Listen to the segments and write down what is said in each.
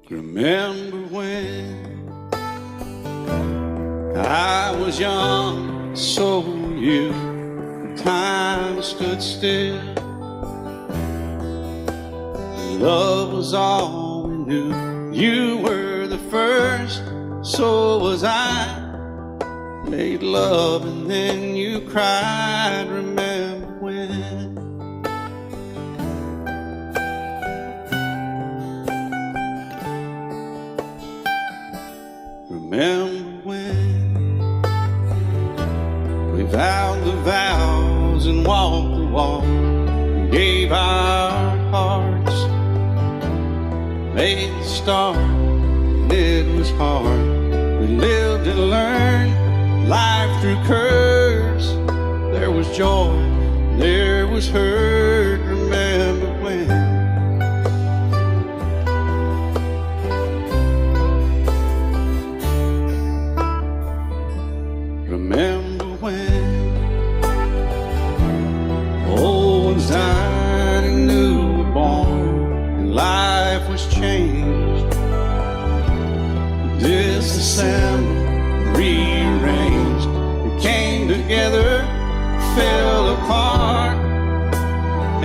Remember when I was young, so were you, and time stood still. Love was all we knew. You were the first, so was I. Made love and then you cried. Remember when? Remember when we vowed the vows and walked the walk and gave our hearts, made the start, and it was hard. We lived and learned life through curves. There was joy, there was hurt. Remember when? Remember when old ones died and new were born, and life was changed, disassembled, rearranged. We came together, fell apart,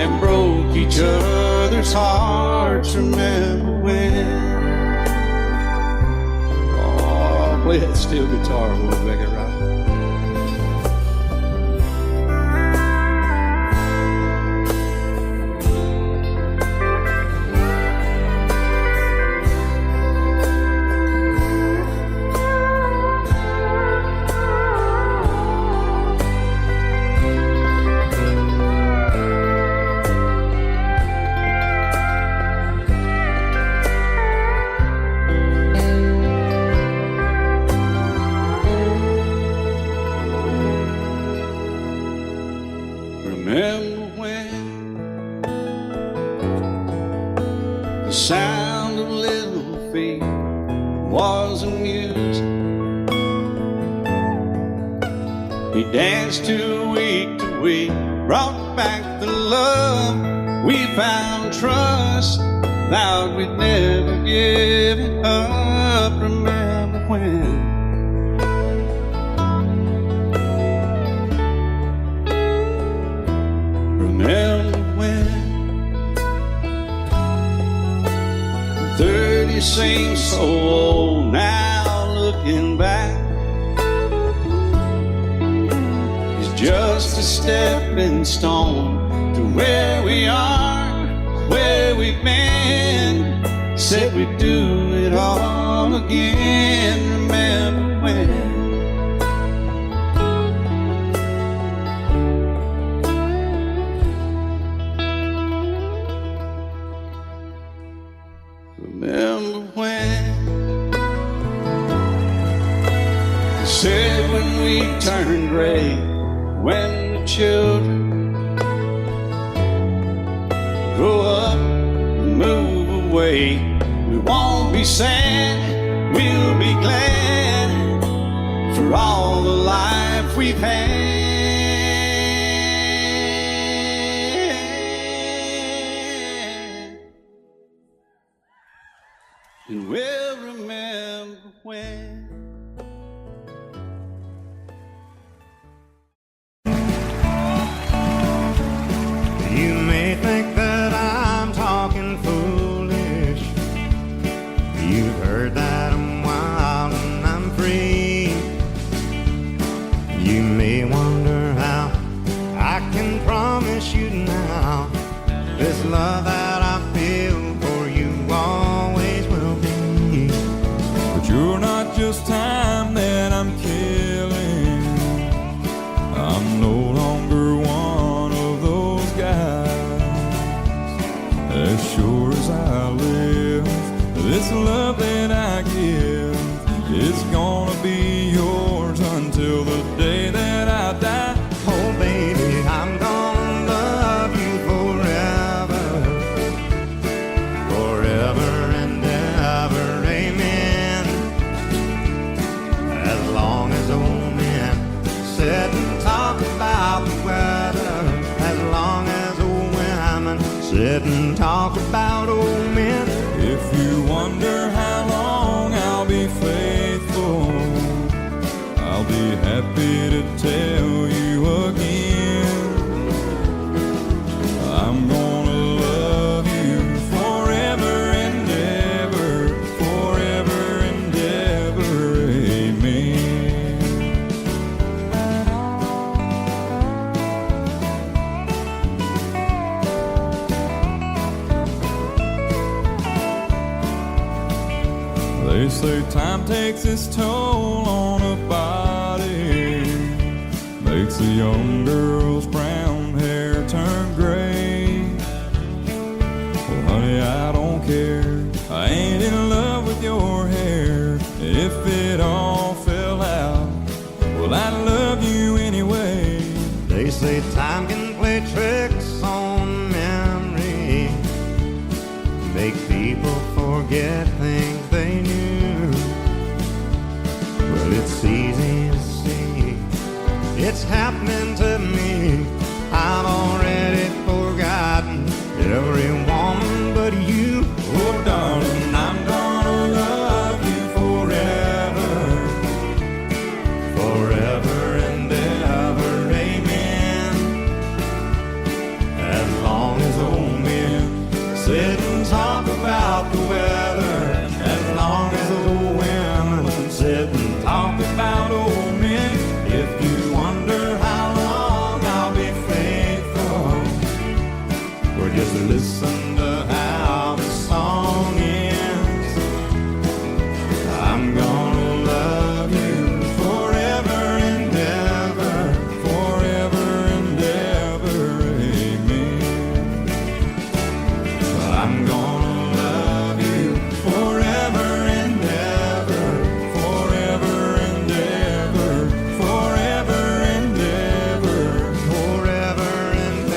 and broke each other's hearts. Remember when? Oh, play that steel guitar, we'll make it right. Remember when the sound of little feet was a music? We danced to week, brought back the love. We found trust, vowed we'd never give it up. Remember when? Remember when 30 seems so old now, looking back. It's just a stepping stone to where we are, where we've been. Said we'd do it all again. Remember when? Remember when you said when we turned gray, when the children grow up and move away, we won't be sad, we'll be glad for all the life we've had. And we'll remember when. You may think that I'm talking foolish. You've heard that I'm wild and I'm free. You may wonder how I can promise you now this love that I feel for you always will be. But you're not just time that I'm killing. I'm no longer one of those guys. As sure as I live, this love that I give, it's gonna be yours until the day that I die. Oh baby, I'm gonna love you forever, forever and ever, amen. As long as old men sit and talk about the weather, as long as old women sit and talk about old men. If you wonder how happy to tell you again, I'm gonna love you forever and ever, forever and ever, amen. They say time takes its toll on a body, makes a young girl's brown hair turn gray. Well, honey, I don't care, I ain't in love with your hair. If it all fell out, well, I love you anyway. They say time can play tricks on memory, make people forget things they knew. Well, it's easy to see, it's happening to me. I've already forgotten every woman but you. Oh, darling, I'm gonna love you forever, Forever and ever, amen. As long as old men sit and talk about the weather, as long as old women sit and talk about old men. If you wonder how long I'll be faithful, or just listen to how the song ends, I'm gonna love you forever and ever, forever and ever, amen. I'm gonna love you forever and ever, Forever and ever, forever and ever. forever and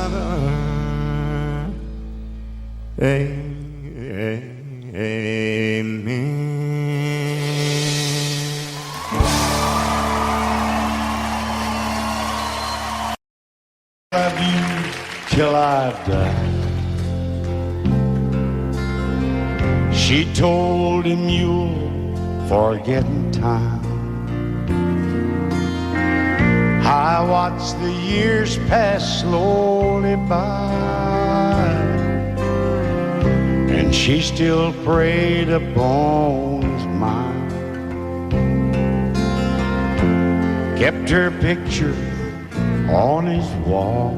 ever. Amen. Love you till I die. She told him you'll forget in time. I watched the years pass slowly by, and she still preyed upon his mind. Kept her picture on his wall,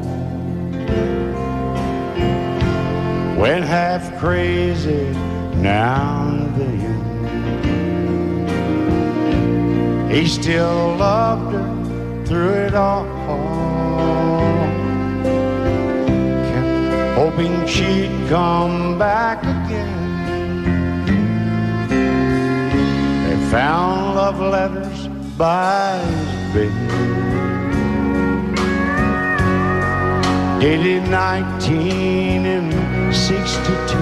went half crazy now and then. He still loved her through it all, kept hoping she'd come back again. They found love letters by his bed, dated 1962.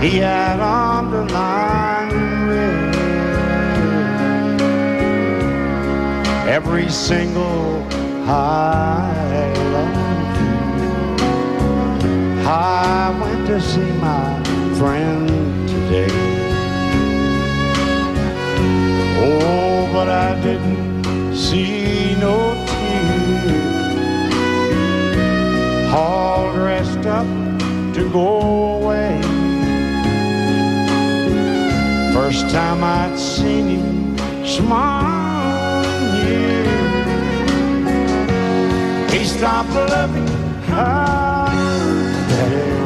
He had underlined in red every single I love you. I went to see my friend today. Oh, but I didn't see no tears, all dressed up to go away. First time I'd seen him smile in years. He stopped loving her today.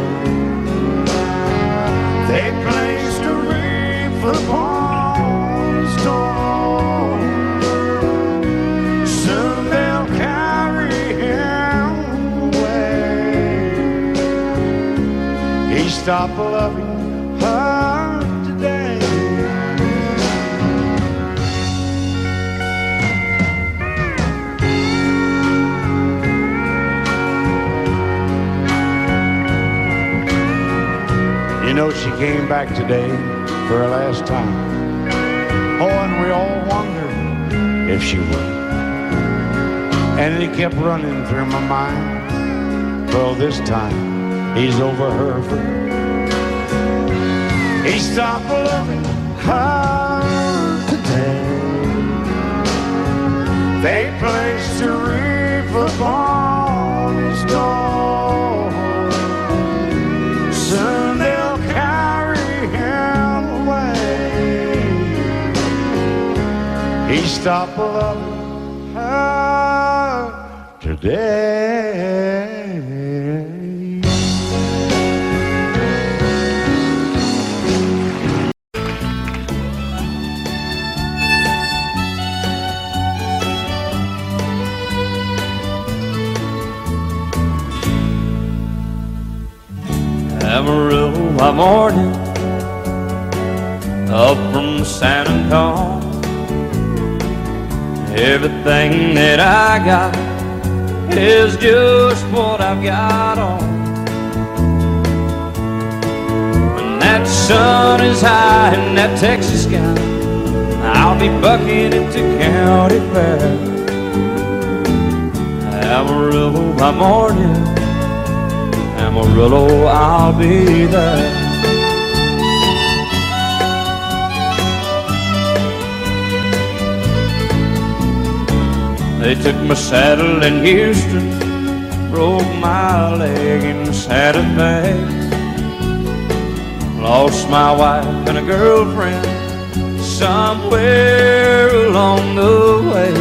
They placed a wreath upon his door. Soon they'll carry him away. He stopped loving her today. You know, she came back today for her last time. Oh, and we all wondered if she would. And it kept running through my mind. Well, this time, he's over her. He stopped loving her. they placed a reef upon his door. Soon they'll carry him away. He stopped loving her today. Amarillo by morning, up from San Antonio. Everything that I got is just what I've got on. When that sun is high in that Texas sky, I'll be bucking into county fair. Amarillo by morning, Amarillo, I'll be there. They took my saddle in Houston, broke my leg in Santa Fe. Lost my wife and a girlfriend somewhere along the way.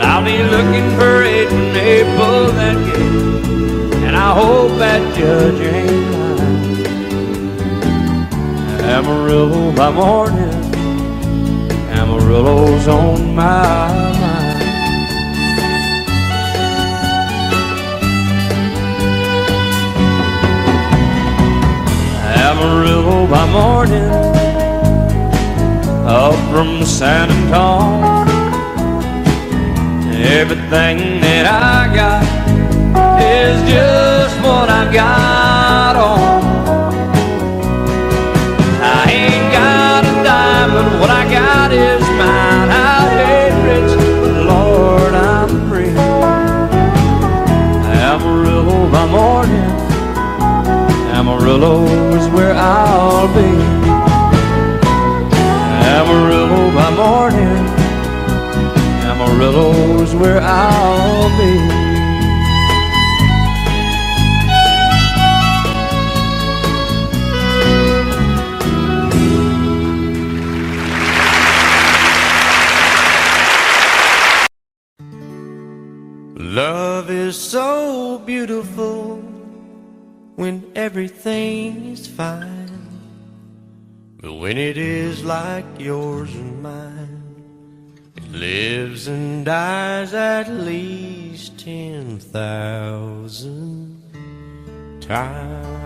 I'll be looking for it when they pull that gate, and I hope that judge ain't lying. Amarillo by morning, Amarillo's on my mind. Amarillo by morning, up from San Antonio. Everything that I got is just what I've got on. I ain't got a dime, but what I got is mine. I ain't rich, but Lord, I'm free. Amarillo by morning, Amarillo is where I'll be. Amarillo by morning, Amarillo's where I'll be. Love is so beautiful when everything is fine, but when it is like yours and mine, lives and dies at least 10,000 times.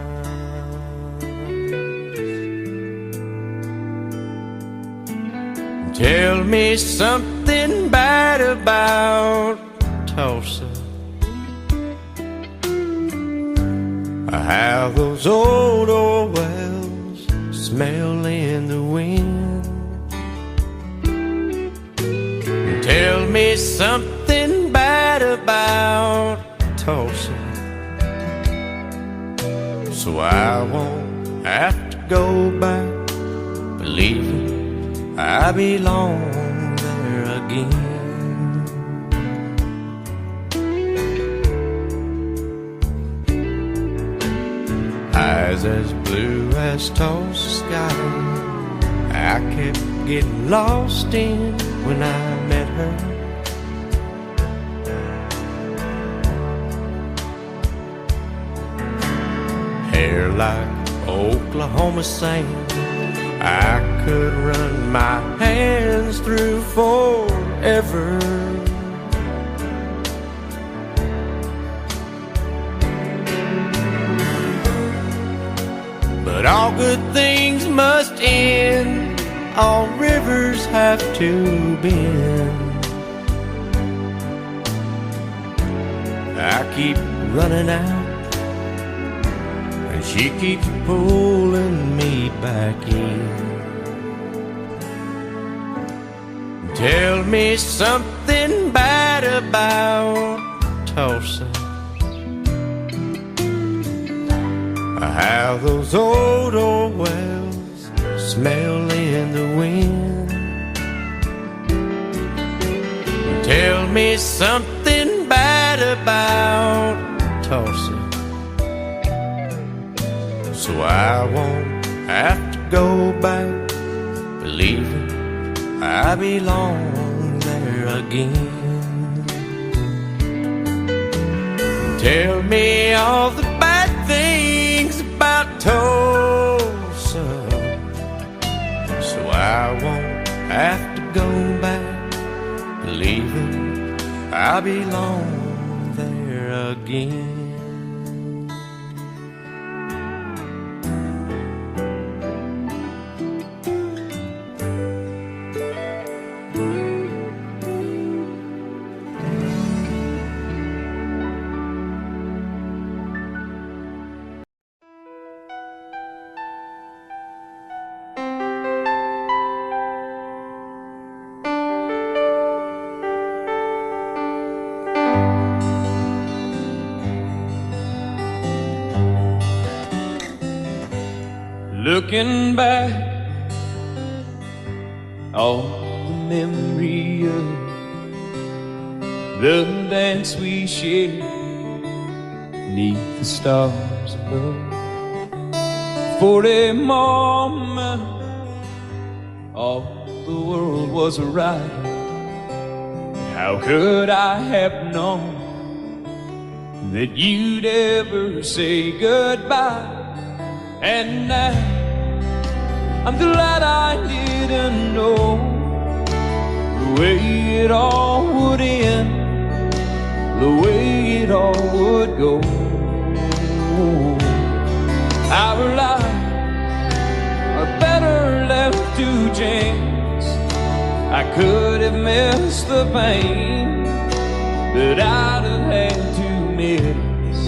Tell me something bad about Tullsa, how those old wells smell in the wind. Tell me something bad about Tullsa, so I won't have to go back believing I belong there again. Eyes as blue as Tulsa sky, I kept getting lost in when I met her. Hair like Oklahoma sand, I could run my hands through forever. But all good things must end, all rivers have to bend. I keep running out, and she keeps pulling me back in. Tell me something bad about Tullsa, how those old wells smell in the wind. me something bad about Tullsa, so I won't have to go back, believing I belong there again. Tell me all the bad things about Tullsa, so I won't have to go back, believing I belong there again. Looking back on the memory of the dance we shared neath the stars above. For a moment all the world was right. How could I have known that you'd ever say goodbye? And now I'm glad I didn't know the way it all would end, the way it all would go. Our lives are better left to chance. I could have missed the pain, but I'd have had to miss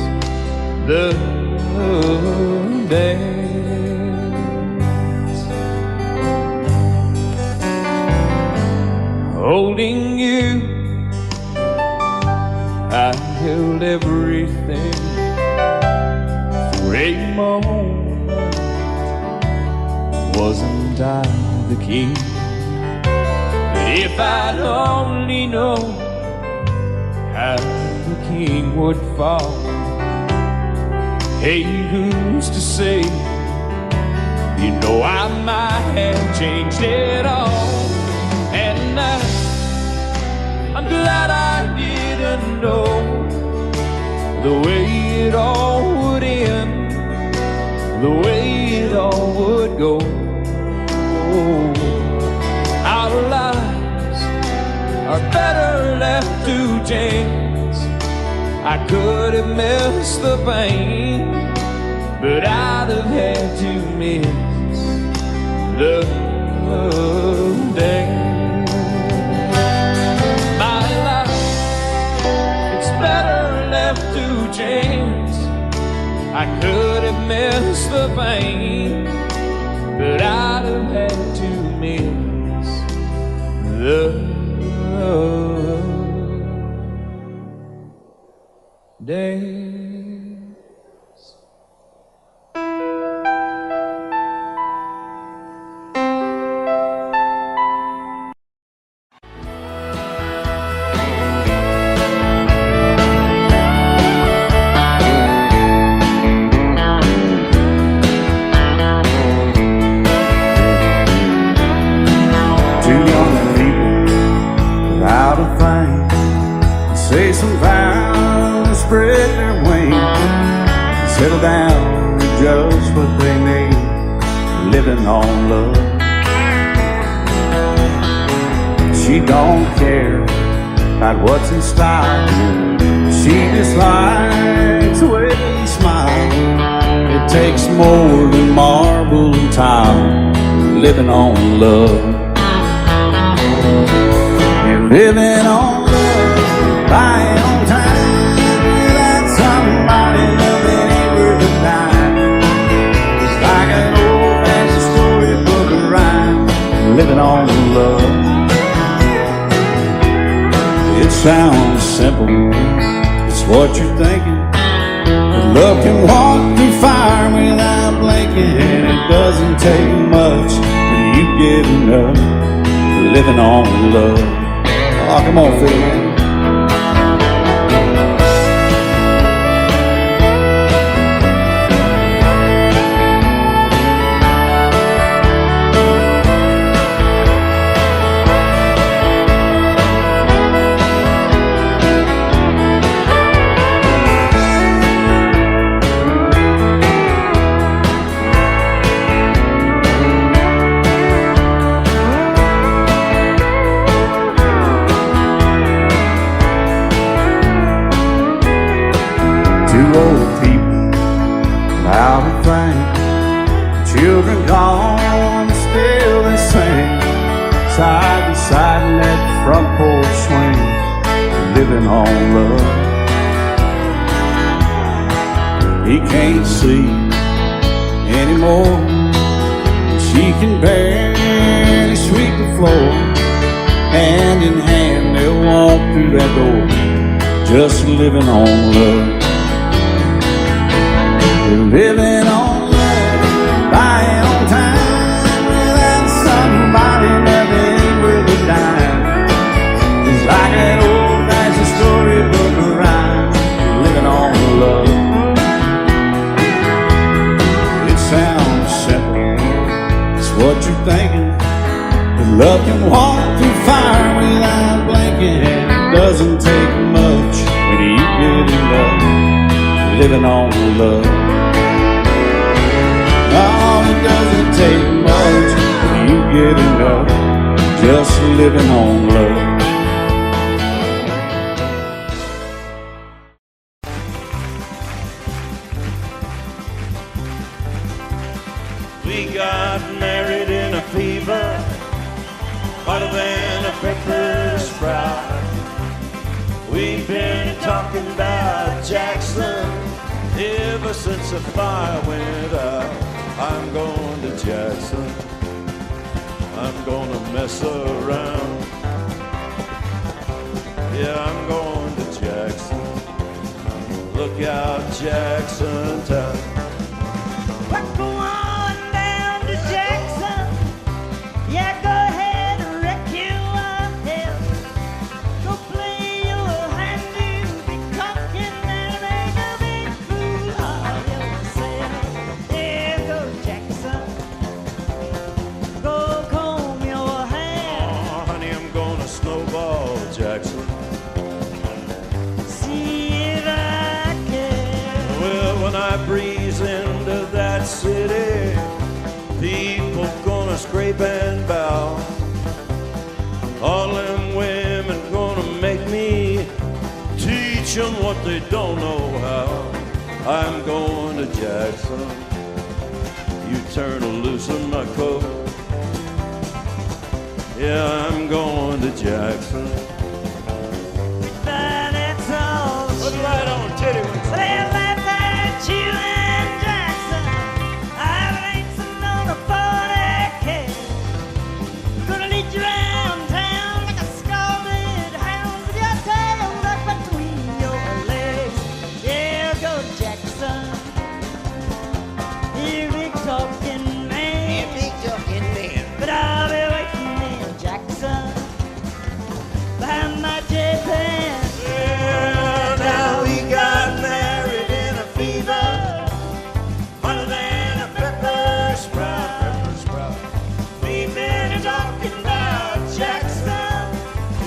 the dance. Holding you, I held everything. For a moment, wasn't I the king? But if I'd only known how the king would fall, hey, who's to say? You know I might have changed it all. And I'm glad I didn't know the way it all would end, the way it all would go. Our lives are better left to chance. I could have missed the pain, but I'd have had to miss the dance. My life, it's better left to chance. I could have missed the pain, but I'd have had to miss the days. Two young people without a thing say some vows and spread their wings, settle down to just what they need, living on love. She don't care about what's in style, she just likes the way he smiles. It takes more than marble and tile, living on love. You're living on love, buying on time, without somebody loving ain't worth a dime. It's like an old-fashioned storybook of rhyme, living on love. It sounds simple, it's what you're thinking, but love can walk through fire without blinking, and it doesn't take much when you get enough, living on love. Oh, come on, Phil. old people without a thing. Children gone, still they sing side by side in that front porch swing, living on love. He can't sleep anymore. She can barely sweep the floor. Hand in hand they'll walk through that door, just living on love. They're living on love, buying on time, without somebody never ain't worth a dime. It's like that old-fashioned storybook rhyme, living on love. It sounds simple, it's what you're thinking. But love can walk through fire without blinking. It doesn't take much when you get in love, living on love. Oh, it doesn't take much when you get in love, just living on love. We got married in a fever, hotter than a pepper sprout. We've been talking about Jackson ever since the fire went out. I'm going to Jackson, I'm gonna mess around. Yeah, I'm going to Jackson, look out Jackson town. Go on down to Jackson, yeah, go ahead and wreck you up hell. Go play your hand, you be cocking and make a big fool of yourself. Yeah, go Jackson, go comb your hair. Oh, honey, I'm gonna snowball Jackson. See if I can. Well, when I breeze into that city, people gonna scrape and bow. All them women gonna make me teach them what they don't know how. I'm going to Jackson, you turn loose in my coat. Yeah, I'm going to Jackson. But that's all. Put the light on, titty wings. Well, that's that you and Jackson. I've racing on a 40K. Gonna lead you around town like a scalded hound with your tail tucked between your legs. Yeah, go Jackson. You big talking man. But I'll be waiting in Jackson behind my J-Pan. Yeah, now we got married in a fever, hotter than a pepper sprout. We've been talking about Jackson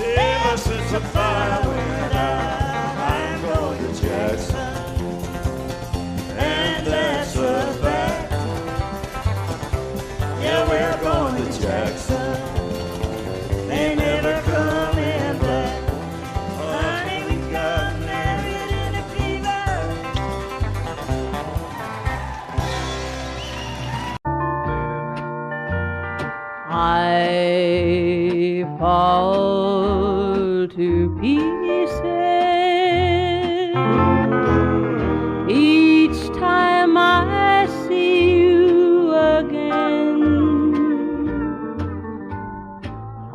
ever since the fire went out. I'm going to Jackson, and that's a fact. Yeah, we're going to Jackson. They never coming back. Honey, we got married in a fever. I fall to pieces each time I see you again.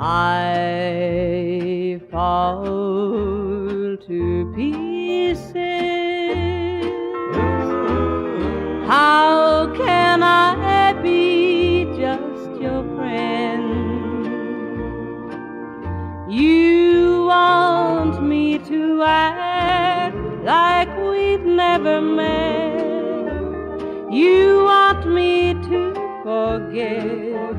I fall to pieces. How can I be just your friend? You want me to act like we've never met. You want me to forget,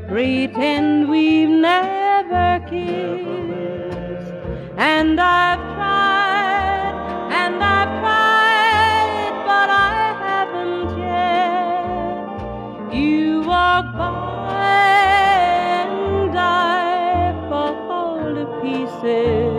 pretend we've never kissed. And I've tried, but I haven't yet. You walk by and I fall to pieces.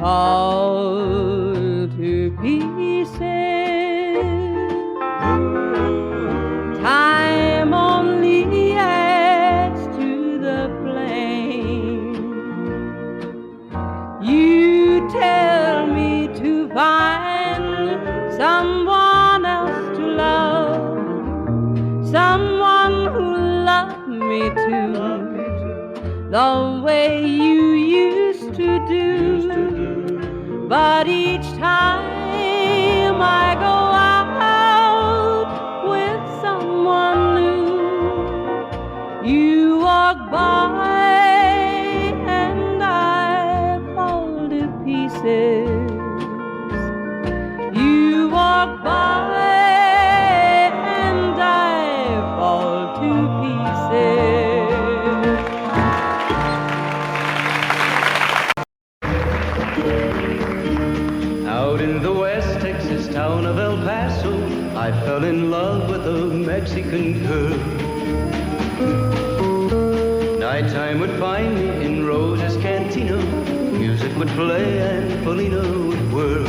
fall to pieces. Time only adds to the flame. You tell me to find someone else to love, someone who loved me too, the way you used to do. But each time I go out with someone new, you walk by and I fall to pieces. You walk by and I fall to pieces. Out in the West Texas town of El Paso, I fell in love with a Mexican girl. Nighttime would find me in Rose's Cantina. Music would play and Felina would whirl.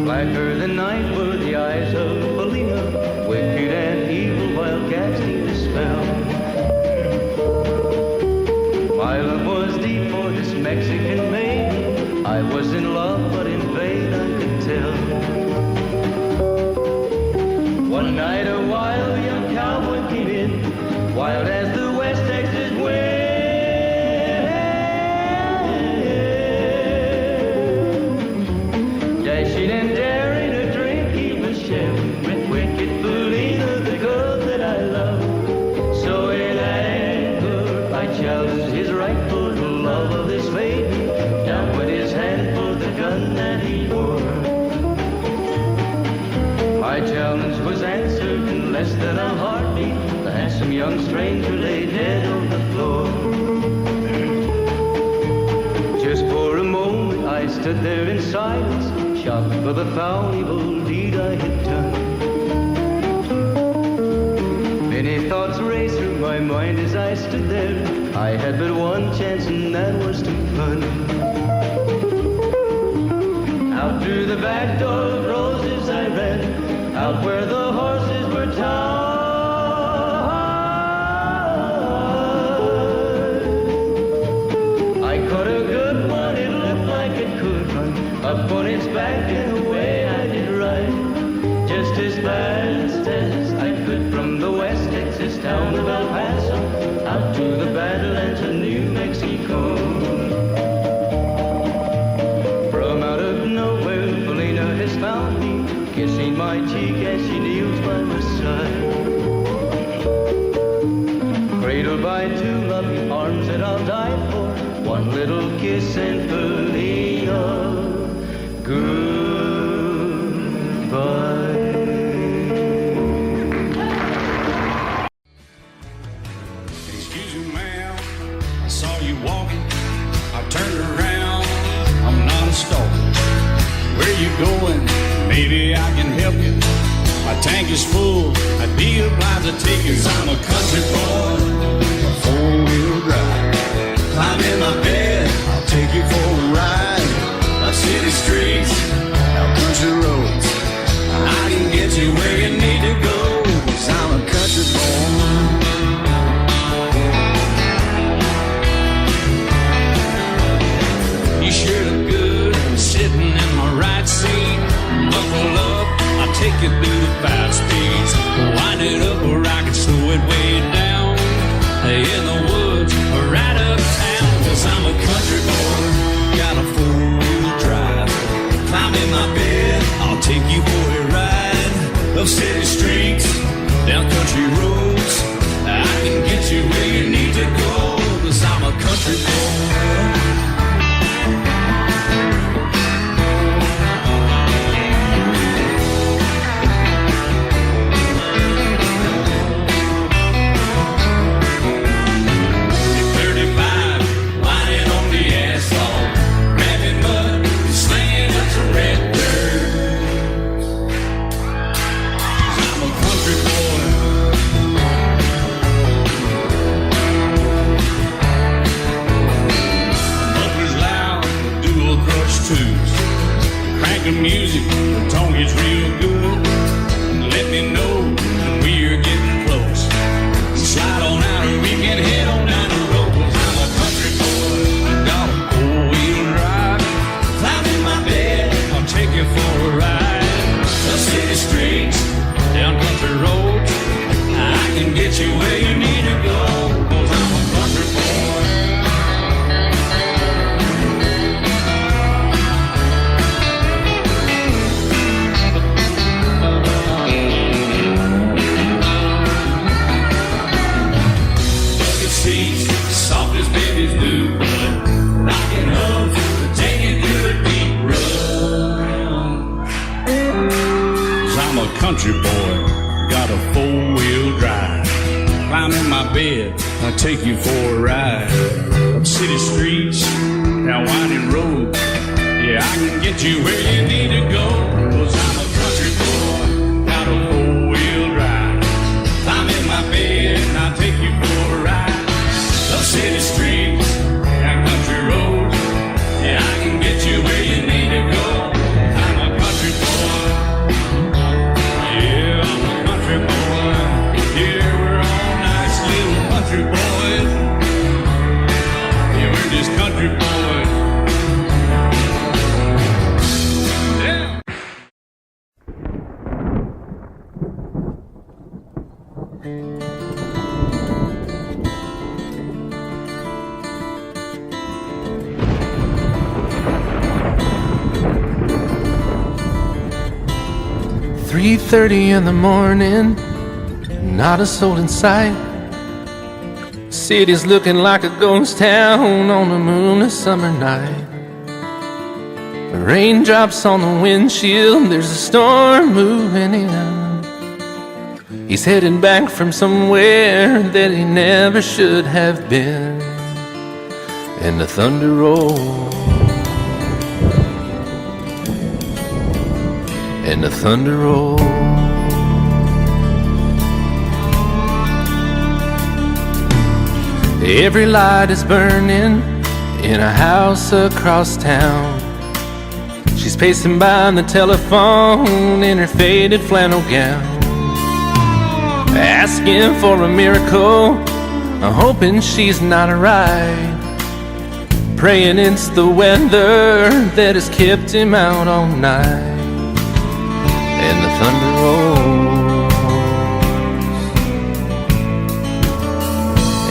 Blacker than night were the eyes of Felina, wicked and evil while casting a spell. My love was deep for this Mexican maiden. I was in love, but in vain I could tell. One night a wild young cowboy came in, wild as the West Texas wind. Dashing and daring, a drink he was sharing with wicked Felina, the girl that I love. So in anger I challenged his right for the love of this maiden. Down went his hand for the gun that he wore. My challenge was answered in less than a heartbeat. The handsome young stranger lay dead on the floor. Just for a moment I stood there in silence, shocked for the foul evil deed I had done. Many thoughts raced through my mind as I stood there. I had but one chance and that was to run. Out through the back door of Roses I ran, out where the horses were tied. I caught a good one, it looked like it could run, up on its back and away I did ride. Just as fast as I could from the West Texas town of El Paso, out to the Badlands of New Mexico. From out of nowhere, Felina has found me, kissing my cheek as she kneels by my side. Cradled by two loving arms that I'll die for, one little kiss and Felina, goodbye. Excuse me, ma'am, I saw you walking. I turned around, I'm not a stalker. Where you going? Maybe I can help you. My tank is full, I'd be obliged to take you. 'Cause I'm a country boy, a four-wheel drive. Climb in my bed, I'll take you for a ride. Up city streets, out country roads, I can get you where you need to go. 'Cause I'm a country boy. You sure look good sitting in my right seat. Buckle up, I'll take you through the 5 speeds. Wind it up or I can slow it way down. In the woods or right uptown. 'Cause I'm a country boy, got a 4-wheel drive. Climb in my bed, I'll take you for a ride. Up city streets, down country roads, I can get you where you need to go. 'Cause I'm a country boy. the music, the tone gets real good. Let me know when we're getting close. Slide on out or we can head on down the road. 'Cause I'm a country boy, got a four-wheel drive. Climb in my bed, I'll take you for a ride. The city streets, down country roads, I can get you where you need to go. 'Cause I'm a country boy. Soft as babies do, rockin' hubs to take you through a deep run. 'Cause I'm a country boy, got a four-wheel drive. Climb in my bed, I'll take you for a ride. Up city streets, down winding roads, yeah, I can get you where you need to go. 'Cause I'm a country boy, got a four-wheel drive. Climb in my bed, and I'll take you for a ride. City streets, and country roads, yeah, I can get you where you need to go. I'm a country boy, yeah, I'm a country boy. Yeah, we're all nice little country boys. Yeah, we're just country boys. Yeah. 3:30 in the morning, not a soul in sight. City's looking like a ghost town on a moonless summer night. Raindrops on the windshield, there's a storm moving in. He's heading back from somewhere that he never should have been. And the thunder rolls, and the thunder rolls. Every light is burning in a house across town. She's pacing by the telephone in her faded flannel gown, asking for a miracle, hoping she's not right, praying it's the weather that has kept him out all night. And the thunder rolls,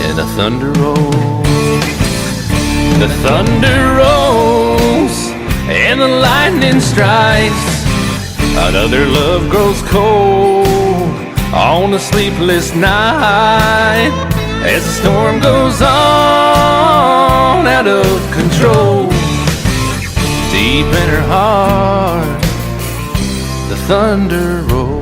and the thunder rolls. The thunder rolls, and the lightning strikes. Another love grows cold on a sleepless night, as the storm goes on out of control. Deep in her heart, the thunder rolls.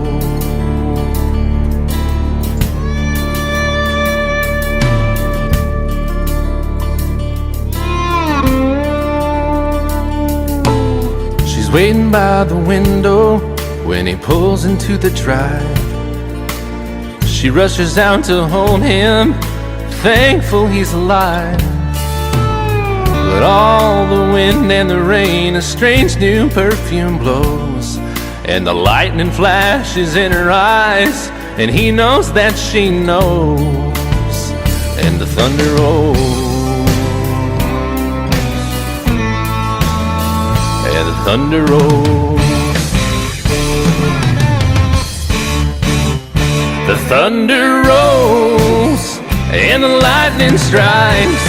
She's waiting by the window when he pulls into the drive. She rushes out to hold him, thankful he's alive. But all the wind and the rain, a strange new perfume blows, and the lightning flashes in her eyes, and he knows that she knows. And the thunder rolls, and the thunder rolls. The thunder rolls, and the lightning strikes.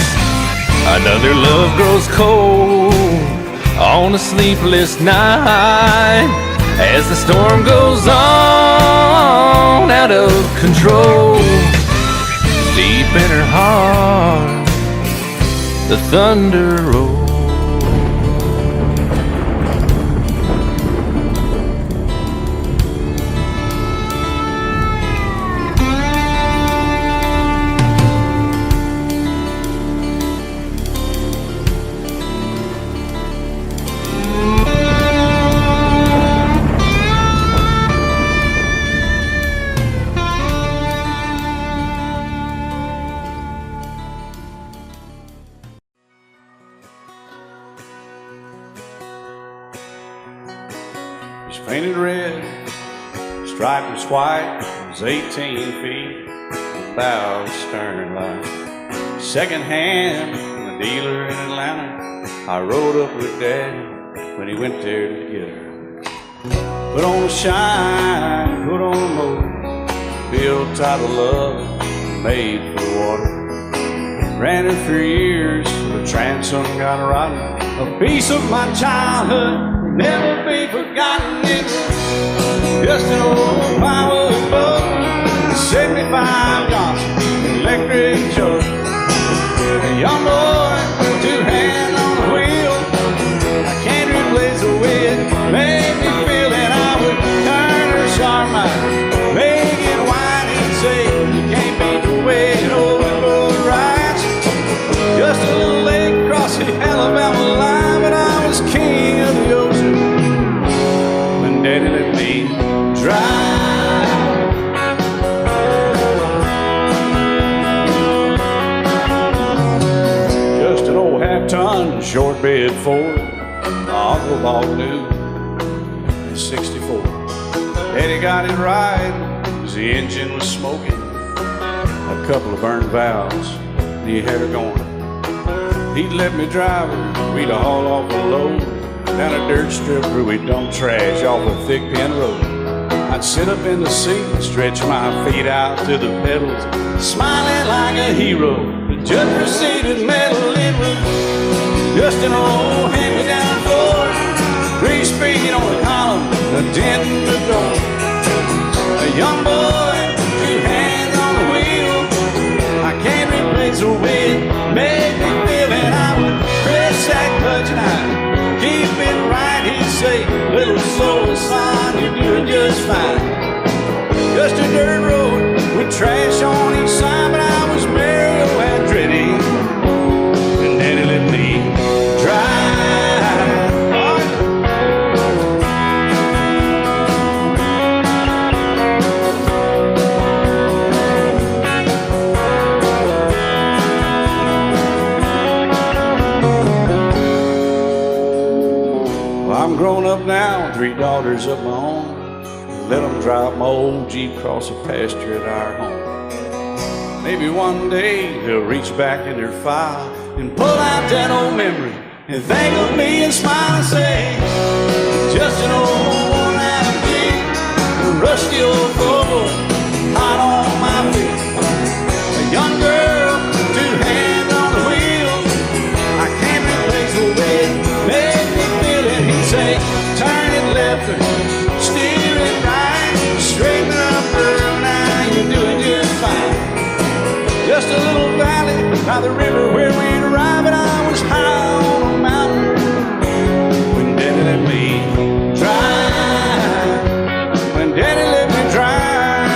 Another love grows cold on a sleepless night, as the storm goes on out of control. Deep in her heart, the thunder rolls. painted red, stripe was white, it was 18 feet, bow stern line. Second hand from a dealer in Atlanta, I rode up with Daddy when he went there to get her. Put on a shine, put on a motor, built out of love, made for the water. Ran it for years, the transom got rotten. A piece of my childhood, never be forgotten. It's just an old plywood boat, 75 Johnson, electric choke. A young boy, two hands on the wheel. I can't replace the way it made me feel that I would turn her sharp mind, make it wide and say, you can't beat the way an old boat rides. Just a little lake across the Alabama line, but I was king of the ocean when Daddy let me drive. Just an old half-ton short bed Ford my uncle bought new in '64. Daddy got it right as the engine was smoking, a couple of burned valves, and he had her going. He'd let me drive her, we'd haul off a load down a dirt strip where we'd dump trash off a thick pin road. I'd sit up in the seat and stretch my feet out to the pedals, smiling like a hero. The judge proceeded metal, it was just an old hand-me-down Ford, 3-speed on the column, a dent in the door. A young boy, two hands on the wheel. I can't replace the way it made me feel, and I would press that clutch and I'd keep it right. He'd say, little slow, son, you're doing just fine. Just a dirt road with trash on each side, but I was Mario Andretti, and Daddy let me drive. I'm grown up now, 3 daughters of my own. Let them drive my old Jeep across the pasture at our home. Maybe one day they'll reach back in their file and pull out that old memory and think of me and smile and say, just an old worn-out Jeep, a rusty old Volvo, hot on my feet. A young girl, 2 hands on the wheel. I can't replace the way it made me feel it. He'd say, turn it left or steer it right, straighten up, girl, now you're doing just fine. Just a little valley by the river where we'd arrive, and I was high on a mountain when Daddy let me drive. When Daddy let me drive,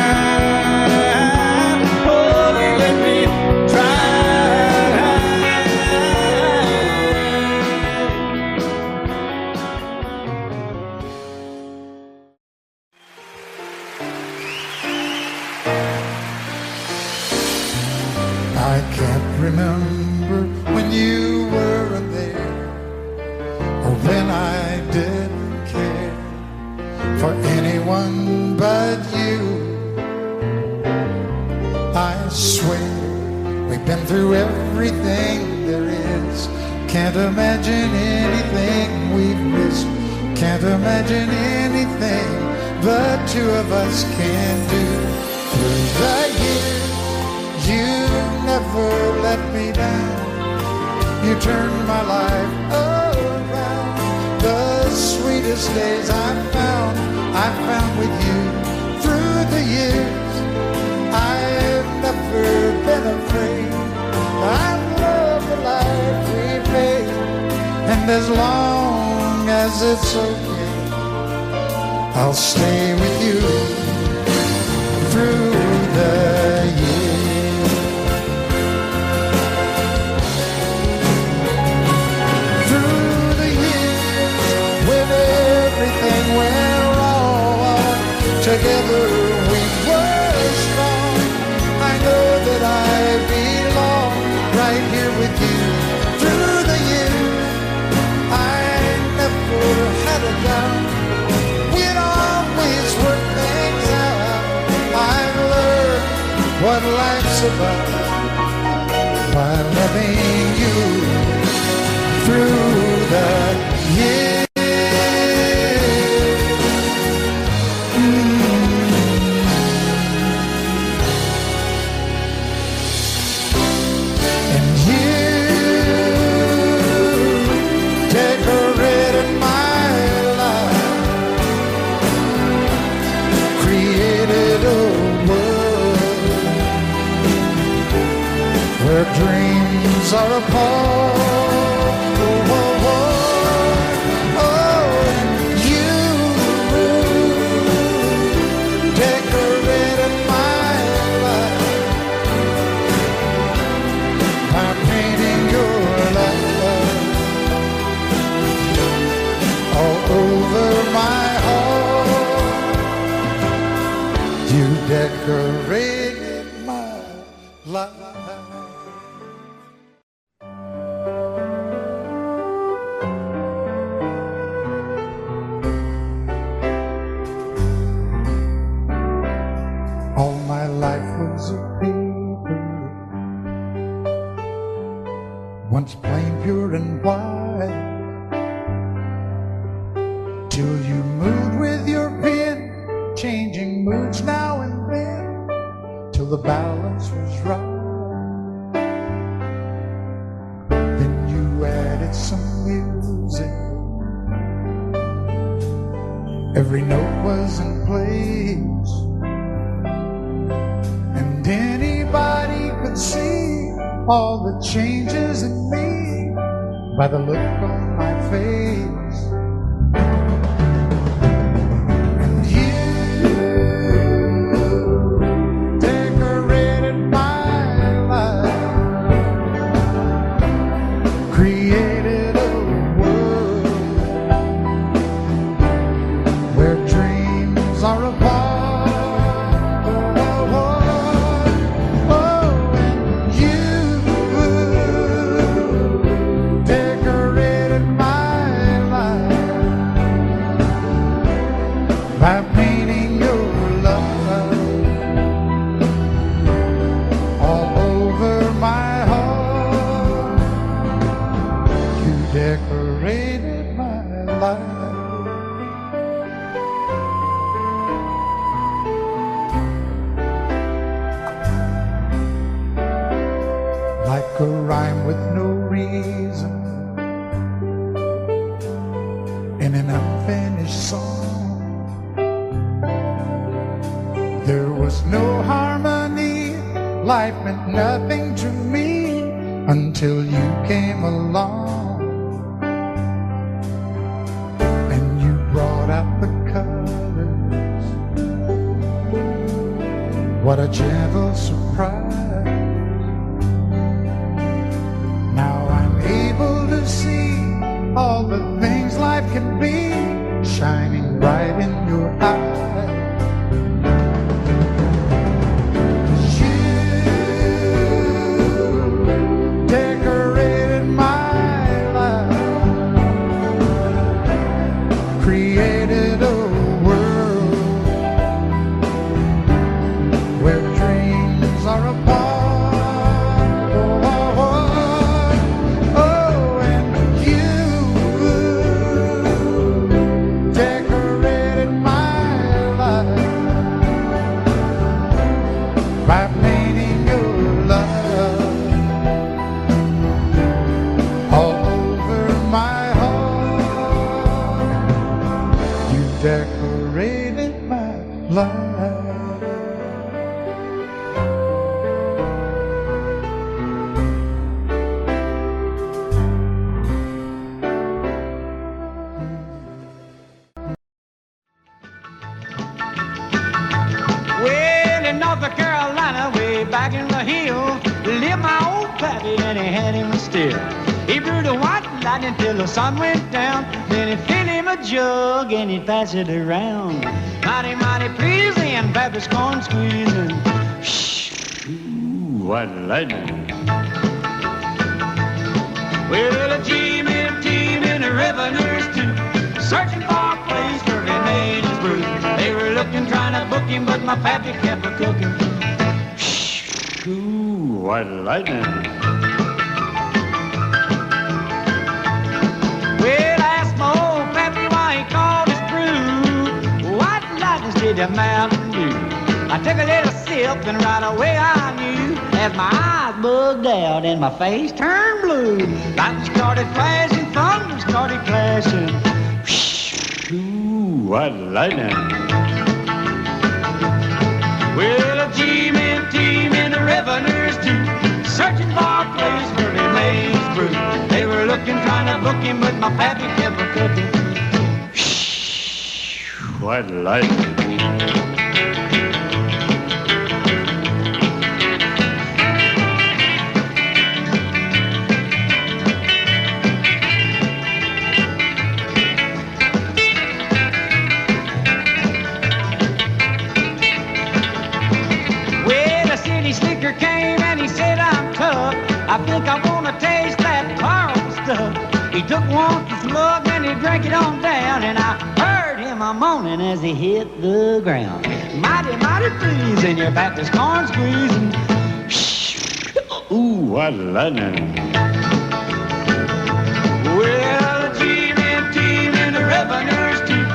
oh, he let me I can't remember when you weren't there, or when I didn't care for anyone but you. I swear we've been through everything there is. Can't imagine anything we've missed. Can't imagine anything the two of us can do. Through the years, you never let me down. You turned my life around. The sweetest days I found with you. Through the years, I've never been afraid. I love the life we made, and as long as it's okay, I'll stay with you through the years. Through the years, when everything went wrong, together we were strong. I know that I belong right here with you. Through the years, I never had a doubt we'd survive by loving you through the years. And you decorated my life, created a world where dreams are apart. Oh, oh, oh, oh, you decorated my life by painting your love all over my heart. You decorated my life. All my life was a paper, once plain, pure, and white, till you moved with your pen, changing moods now and then, till the balance was right. Then you added some music, every note was in place, and anybody could see all the changes in me by the look on my face. And you decorated my life, created a world where dreams are apart. By painting your love all over my heart, you decorated my life. Like a rhyme with no reason in an unfinished song, there was no harmony, life meant nothing to me until you came along. And you brought out the colors, what a gentle surprise. Now I'm able to see all the things life can be, shining bright in your eyes. Decorated my life, created a world where dreams are apart. Oh, oh, oh, oh, and you decorated my life by painting your love all over my heart. You decorated my life. Well, in North Carolina, way back in the hills, lived my old pappy and he had him still. He brewed a white lightning till the sun went down. Then he filled him a jug and he'd pass it around. Mighty, mighty pleasing, Pappy's corn squeezing. Shh, ooh, white lightning. Well, a team and the revenues too, searching for a place where he made his brew. They were looking, trying to book him, but my pappy kept a cooking. Shh, ooh. white lightning. Well, I asked my old pappy why he called his brew white lightning did the Mountain Dew. I took a little sip and right away I knew as my eyes bugged out and my face turned blue. Lightning started flashing, thunder started clashing. Ooh, white lightning. Well, a G-men team and the revenues too, searching for a place where they made his brew. They were looking, trying to book him, but my pappy kept a cooking. White lightning. I think I wanna taste that Carl stuff. He took one slug and he drank it on down, and I heard him a moaning as he hit the ground. Mighty, mighty pleasing, your Baptist corn squeezing. Ooh, white lightning. Well, the G-men team and the revenues too,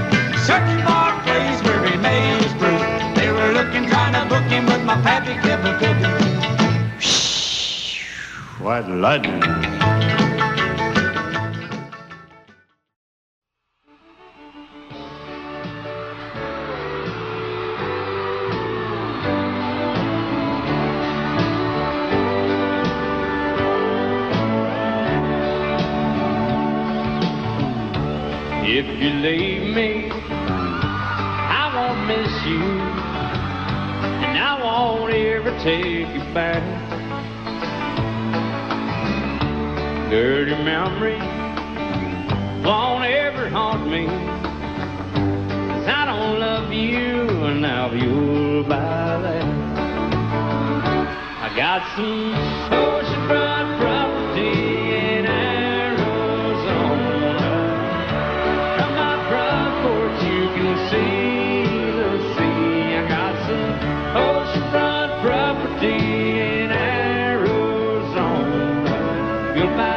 searching for a place where he made his brew. They were looking, trying to book him, but my pappy kept a cooking. White lightning. If you leave me, I won't miss you, and I won't ever take you back. Dirty memory won't ever haunt me, 'cause I don't love you, and now you'll buy that. I got some oceanfront property in Arizona. From my front porch you can see the sea. I got some oceanfront property in Arizona. You'll buy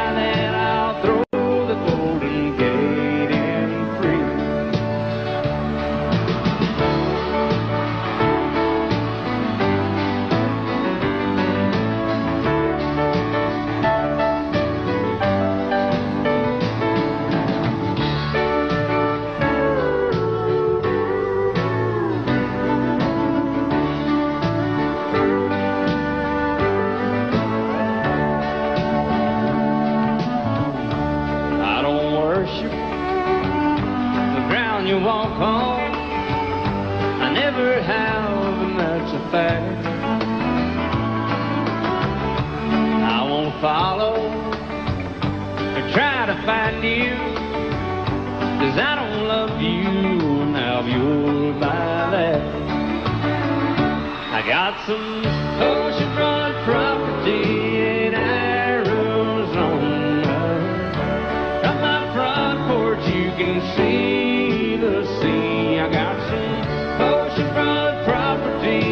follow or try to find you, 'cause I don't love you, now you'll buy that. I got some oceanfront property in Arizona. From my front porch you can see the sea. I got some oceanfront property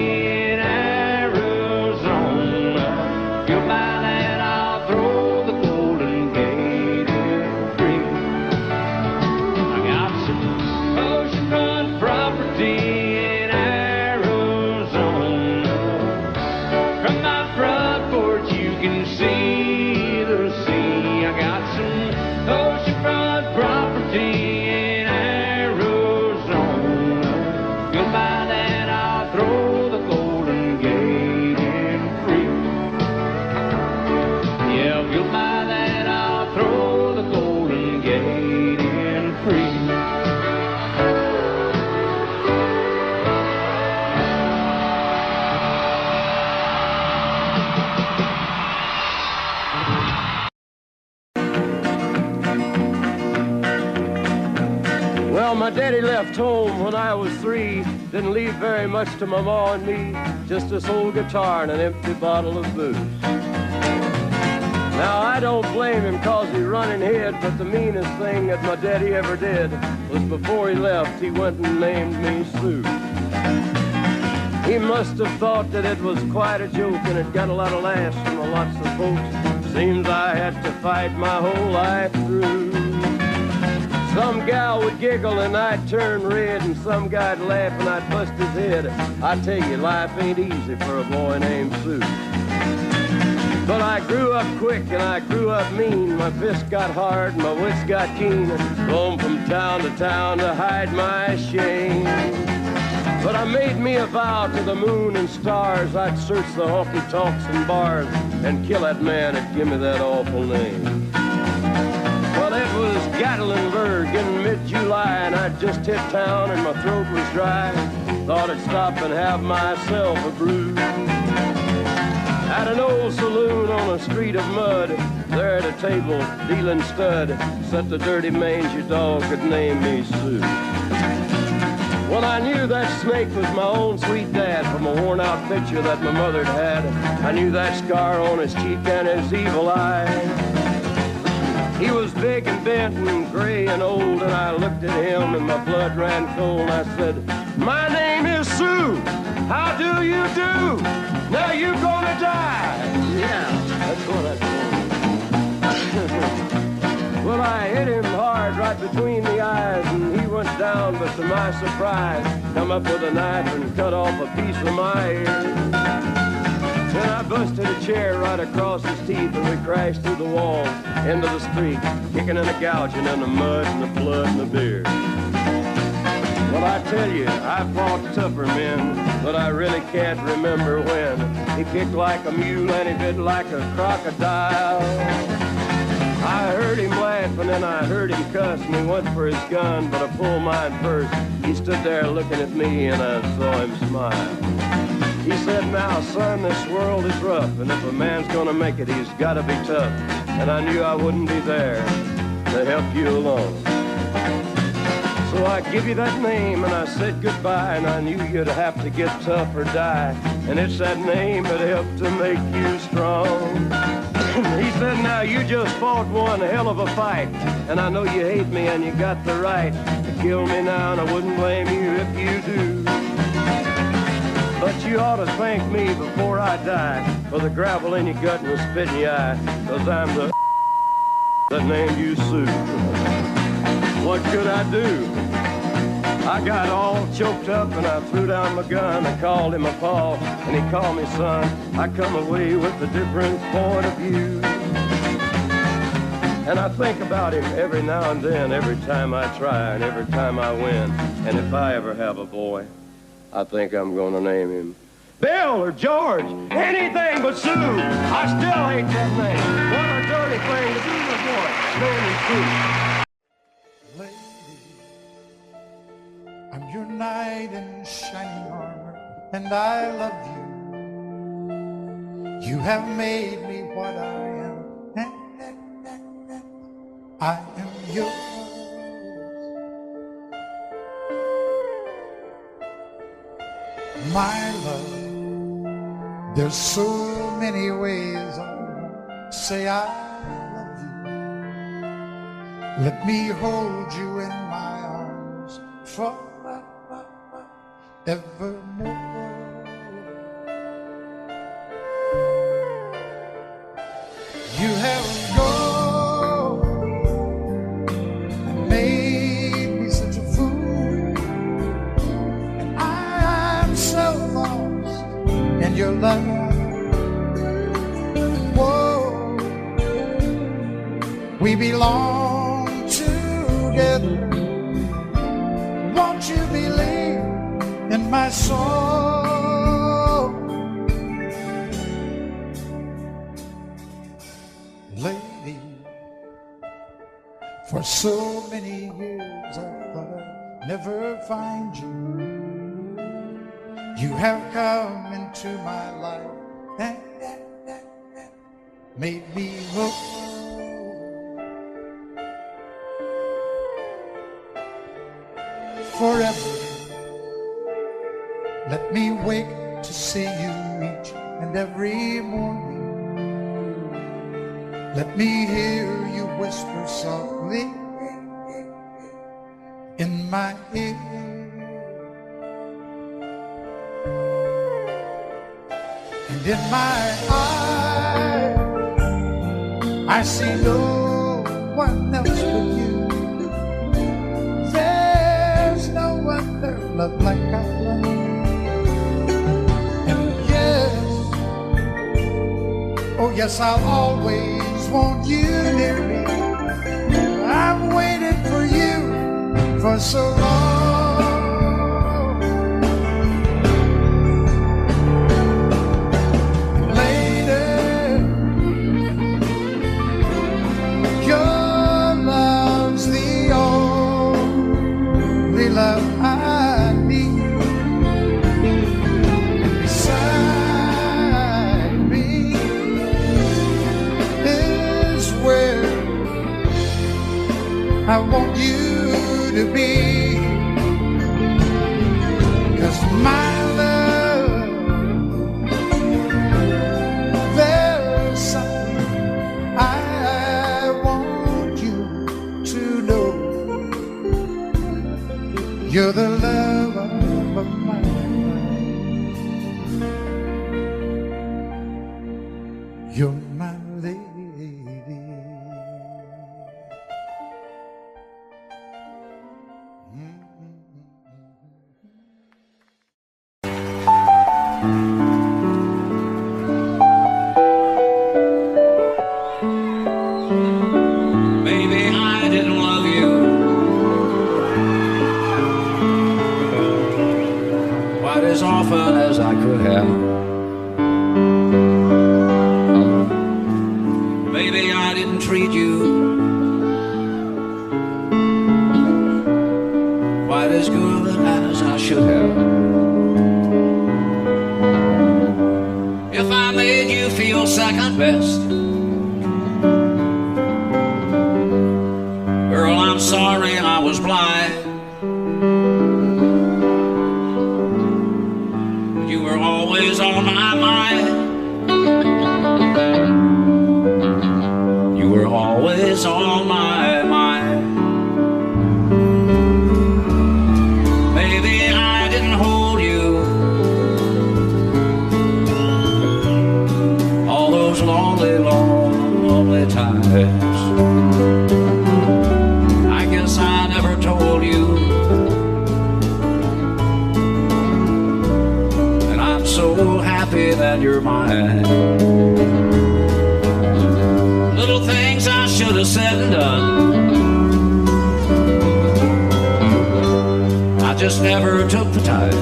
in Arizona. You'll buy My daddy left home when I was 3, didn't leave very much to my ma and me, just this old guitar and an empty bottle of booze. Now I don't blame him 'cause he running hid, but the meanest thing that my daddy ever did was before he left, he went and named me Sue. He must have thought that it was quite a joke, and it got a lot of laughs from lots of folks. Seems I had to fight my whole life through. Some gal would giggle and I'd turn red, and some guy'd laugh and I'd bust his head. I tell you, life ain't easy for a boy named Sue. But I grew up quick and I grew up mean. My fists got hard and my wits got keen. Roamed from town to hide my shame. But I made me a vow to the moon and stars. I'd search the honky-tonks and bars and kill that man that give me that awful name. Well, it was Gatlinburg in mid-July, and I'd just hit town and my throat was dry. Thought I'd stop and have myself a brew. At an old saloon on a street of mud, there at a table, dealing stud, sat the dirty mangy dog that named me Sue. Well, I knew that snake was my own sweet dad from a worn-out picture that my mother'd had. I knew that scar on his cheek and his evil eye. He was big and bent and gray and old, and I looked at him and my blood ran cold. And I said, "My name is Sue. How do you do? Now you gonna die." Yeah, that's what I told him. Well, I hit him hard right between the eyes, and he went down, but to my surprise, come up with a knife and cut off a piece of my ear. Then I busted a chair right across his teeth, and we crashed through the walls into the street, kicking and a gouging in the mud and the blood and the beer. Well, I tell you, I fought tougher men, but I really can't remember when. He kicked like a mule and he bit like a crocodile. I heard him laugh and then I heard him cuss, and he went for his gun, but I pulled mine first. He stood there looking at me and I saw him smile. He said, "Now, son, this world is rough, and if a man's gonna make it, he's gotta be tough." And I knew I wouldn't be there to help you along. So I give you that name and I said goodbye, and I knew you'd have to get tough or die. And it's that name that helped to make you strong. He said, "Now you just fought one hell of a fight, and I know you hate me and you got the right to kill me now, and I wouldn't blame you if you do. But you ought to thank me before I die for the gravel in your gut and the spit in your eye, 'cause I'm the that named you Sue." What could I do? I got all choked up and I threw down my gun. I called him a paw and he called me son. I come away with a different point of view. And I think about him every now and then, every time I try and every time I win. And if I ever have a boy, I think I'm gonna name him Bill or George, anything but Sue. I still hate that name. What a dirty thing to do to a boy. Name him Sue. Lady, I'm your knight in shining armor, and I love you. You have made me what I am. I am yours. My love, there's so many ways I say I love you. Let me hold you in my arms forevermore. You have gone and made me such a fool, and I'm so lost in your love. Whoa, we belong together. Won't you believe in my soul? Lady, for so many years I thought I'd never find you. You have come into my life and made me whole. Forever, let me wake to see you each and every morning. Let me hear you whisper softly in my ear. in my eyes. I see no one else but you. There's no other love like I love. And yes, oh yes, I'll always want you near me. I've waited for you for so long. Lady, your love's the only love I need. And beside me is where I want you to be. 'Cause my love, there's something I want you to know. You're the love of my life. You're my lady. Maybe I didn't love you quite as often as I could have. Maybe I didn't treat you quite as good as I should have. If I made you feel second best, girl, I'm sorry I was blind. You were always on my mind. You were always on my mind. Maybe I didn't hold you all those lonely, lonely times. I guess I never told you, and I'm so happy that you're mine. Little things I should have said and done, I just never took the time.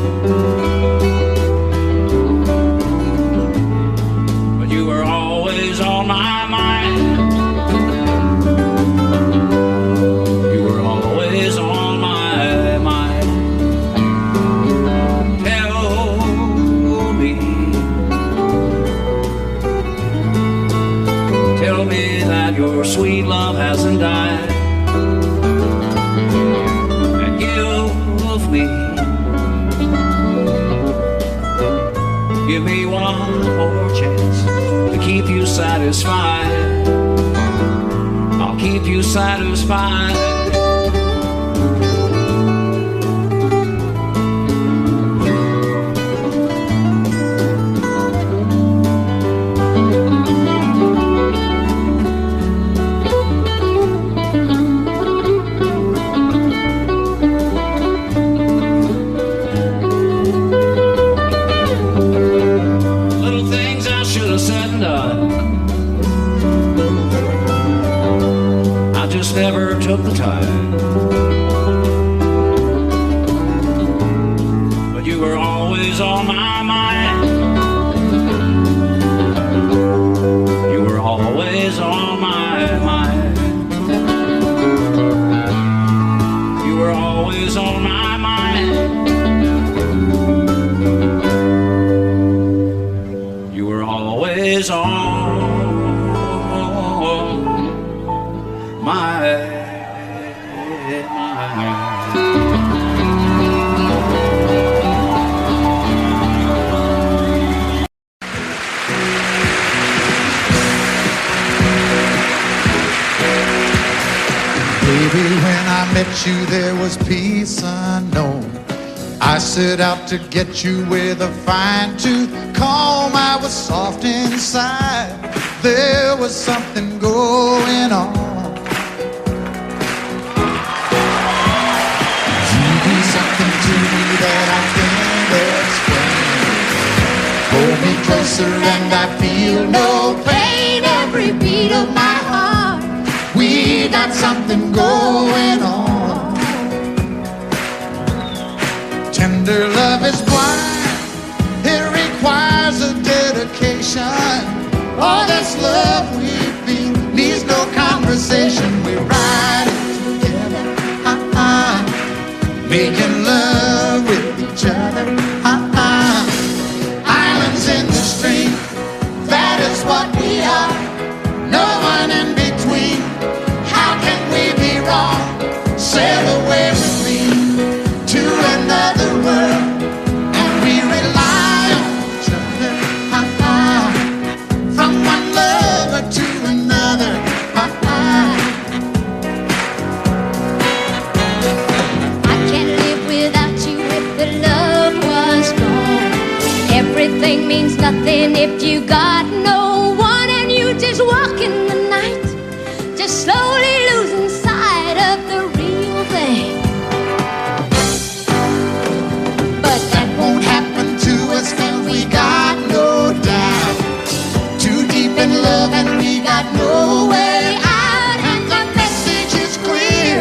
But you were always on my mind. You were always on my mind. Tell me that your sweet love hasn't died. And give me one more chance to keep you satisfied. I'll keep you satisfied. Never took the time, but you were always on my mind. You were always on my mind. You were always on my mind. You were always on Baby, when I met you, there was peace unknown. I set out to get you with a fine tooth comb. I was soft inside. There was something going on. You do something to me that I can't explain. Hold me closer and I feel no pain. Every beat of my heart, we got something going on. Tender love is blind, it requires a dedication. All this love we feel needs no conversation. We ride it together, making love with each other, Islands in the stream, that is what we are. No one in between. How can we be wrong? Sail away with me to another world, and we rely on each other, from one lover to another, I can't live without you if the love was gone. Everything means nothing if you got no one, and you just walk in the night, just slowly losing sight of the real thing. but that won't happen to us, and we got no doubt. Too deep in love and we got no way out, and the message is clear.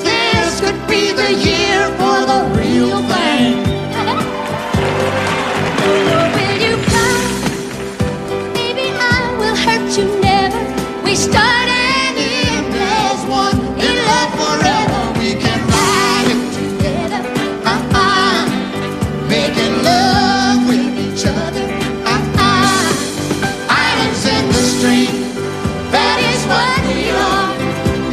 This could be the year for the real thing. Will you come? Maybe I will hurt you never. We start and end as one. In love forever, we can ride it together, making love with each other, islands in the stream, that is what we are.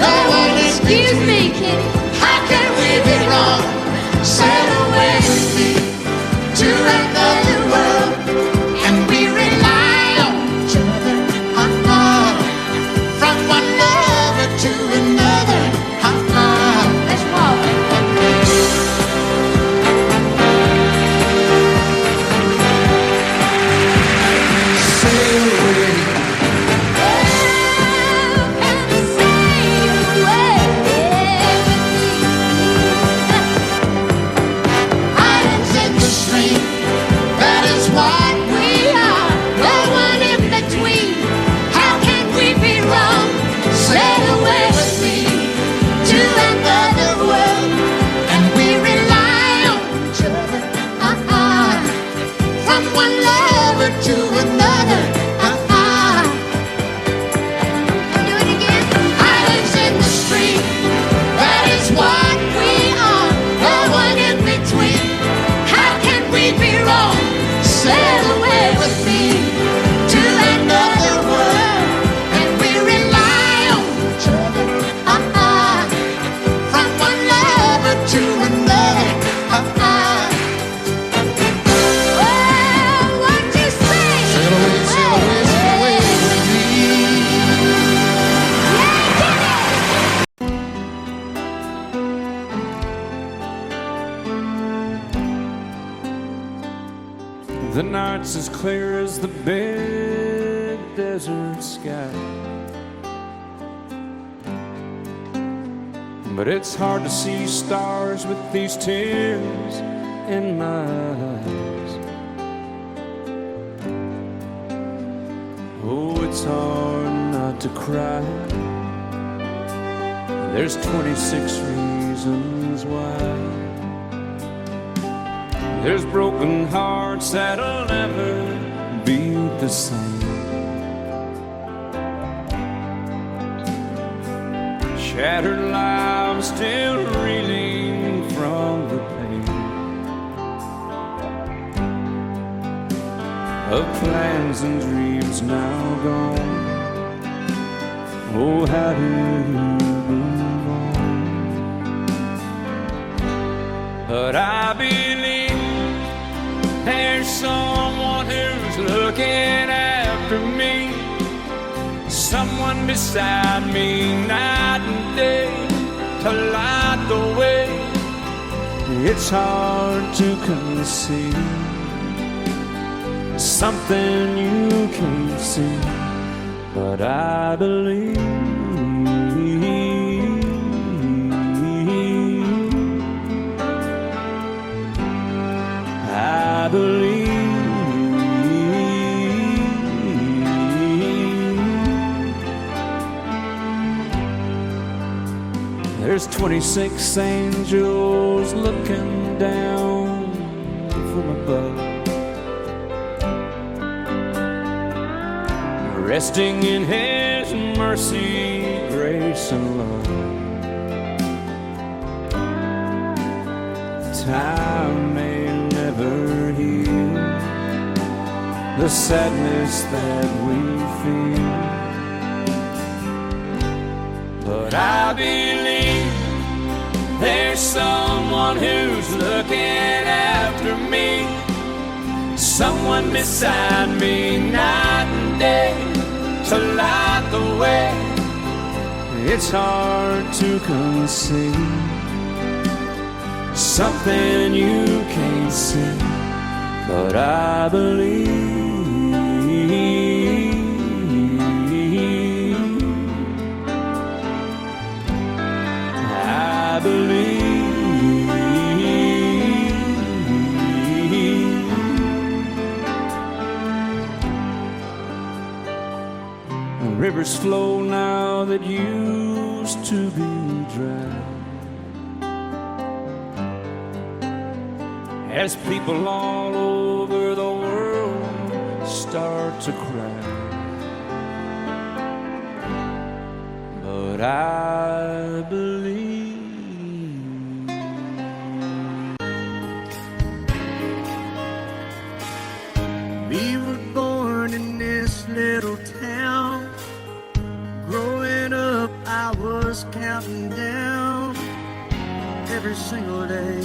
No one is Excuse me, kitty. How can we be wrong? Sail away with me to another world, and we rely on each other, from one lover to another, Let's walk. sail away. Islands in the stream, that is what we are. No one in between. How can we be wrong? Sail away with me to another world, and we rely on each other, from one lover to another, Do it again. Islands in the stream, that is what we are. No one in between. How can we be wrong? Sail away with me to another world, and we rely on each other, from one lover to another, Well, what you say? sail away, sail away, sail away with me. The night's as clear as the big desert sky, but it's hard to see stars with these tears in my eyes. Oh, it's hard not to cry. There's 26 reasons why. There's broken hearts that'll never be the same. Shattered lives still reeling from the pain of plans and dreams now gone. Oh, how do you move on? But I believe there's someone who's looking after me, someone beside me night and day to light the way It's hard to conceive something you can't see, but I believe. I believe. There's 26 angels looking down from above, resting in His mercy, grace, and love. Time may never heal the sadness that we feel, but I believe there's someone who's looking after me, someone beside me night and day to light the way. It's hard to conceive something you can't see, but I believe. I believe. Rivers flow now that used to be dry, as people all over the world start to cry. But I believe. We were born in this little town. Growing up, I was counting down every single day